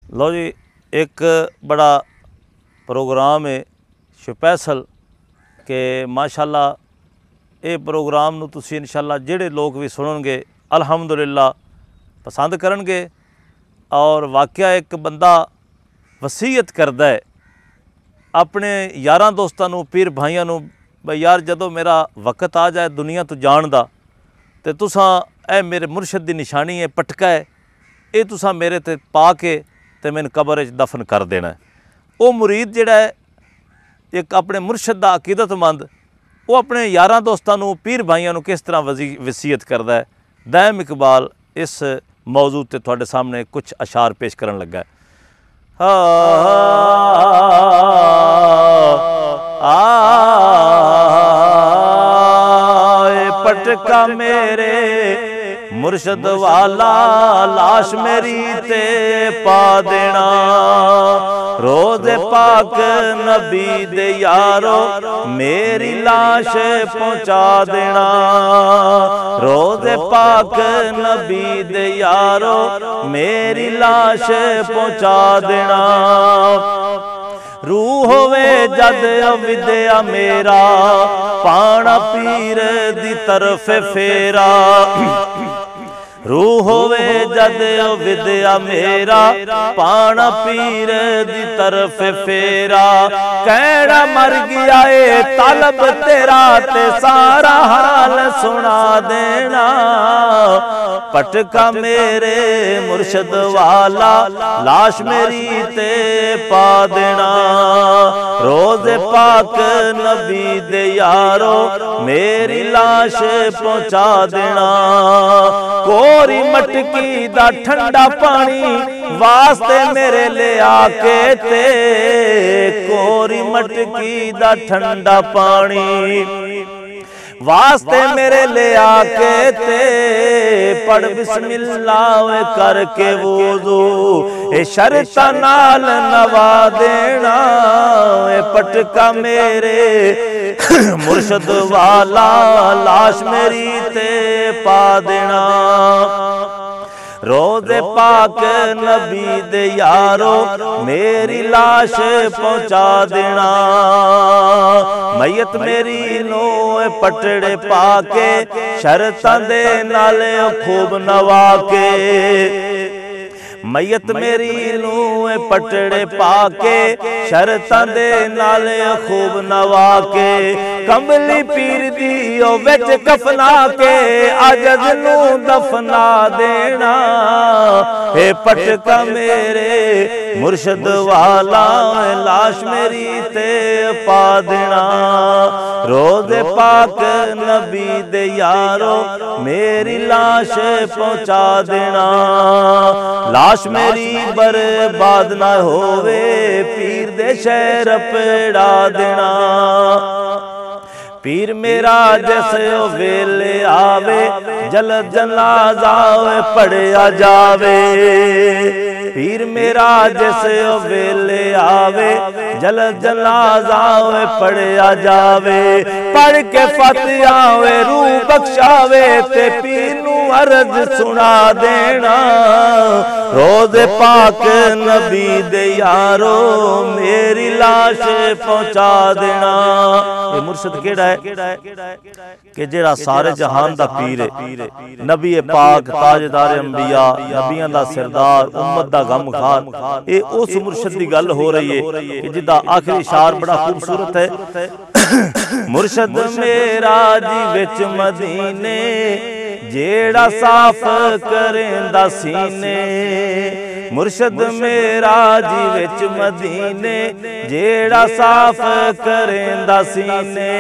लो जी, एक बड़ा प्रोग्राम है स्पैशल कि माशाअल्लाह ये प्रोग्राम नूं तुसीं इंशाअल्लाह जिहड़े लोग भी सुनणगे अल्हम्दुलिल्लाह पसंद करनगे। और वाकया एक बंदा वसीयत करदा है अपने यारां दोस्तां नूं, पीर भाइयां नूं, बई यार जदों मेरा वक्त आ जाए दुनिया तो जाण दा ते तुसां ए मेरे मुर्शद दी निशानी है, पटका है, ये तुसां मेरे ते पा के ते मैनूं कबर च दफन कर देना है। वो मुरीद जिहड़ा है एक अपने मुर्शद दा अकीदतमंद, वो अपने यारां दोस्तां नूं, पीर भाइयां नूं किस तरह वसीयत करदा है। दायम इकबाल इस मौजू ते तुहाडे सामने कुछ अशार पेश करन लगा है। पटका मेरे मुर्शद वाला लाश मेरी ते पा देना, रोज़े पाक नबी दे यारो मेरी लाश पहुँचा देना, रोज़े पाक नबी दे यारो मेरी लाश पहुँचा देना। रूह होवे जद विद्या मेरा पाना पीर दी तरफ फेरा, रूह होवे जद विद्या मेरा पाना पीर दी तरफ फेरा। कहना मर गया ए तलब तेरा ते सारा हाल सुना देना, पटका मेरे मुर्शद वाला लाश मेरी ते पा देना, रोज़े पाक नबी दे यारो मेरी लाश पहुँचा देना। कोरी मटकी दा ठंडा पानी वास्ते मेरे ले आके ते, कोरी मटकी दा ठंडा पानी वास्ते मेरे ले आके ते, पढ़ बिस्मिल्लाह करके वुज़ू ए शर्ता नाल नवा देना, पटका मेरे मुर्शद वाला लाश मेरी ते पा देना, रोज़े पाक नबी दे यारो मेरी लाश पहुँचा देना। मैयत मेरी नो पटड़े पाके शर्तां दे नाल खूब नवा के, मैयत मेरी नूं पटड़े पाके शर्तां दे नाल खूब नवा के, कंबली पीर दी ओ विच कफना के अजज नूं दफना देना, हे पटका मेरे मुर्शद वाला लाश मेरी ते पा देना, रोज़े पाक नबी दे यारो मेरी लाश पहुँचा देना। लाश मेरी बर्बाद ना होवे पीर दे शहर पेड़ा देना, पीर मेरा जैसे वेले आवे जल जनाजा पढ़िया जावे, पीर मेरा जैसे वेले आवे जल जनाजा पढ़िया जावे, पढ़ के फतिहा रूह बख्शावे ते पीर नूं अर्ज सुना देना, रोज़े पाक नबी दे यारो मेरी लाश पहुँचा देना। ये मुर्शद केड़ा है कि जेड़ा सारे जहान दा पीर है, नबी पाक ताजदार अंबिया, नबियां दा सरदार, उम्मत दा गमखार, ये उस मुर्शद दी गल हो रही है कि जिदा आखिरी शार बड़ा खूबसूरत है। मुर्शद मेरा जी विच मदीने जेड़ा साफ करेंदा सीने, मुर्शद मेरा जी विच मदीने जेड़ा साफ करेंदा सीने,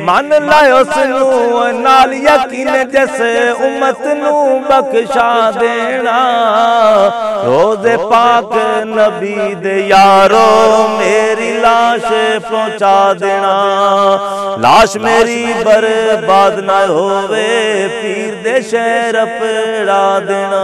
मन लायो उसनूं नाल यकीन जिस उम्मत नूं बख्शा देना, रोज़े पाक नबी दे यारो मेरी लाश पहुँचा देना, लाश मेरी बर्बाद ना होवे पीर दे शहर पेड़ा देना।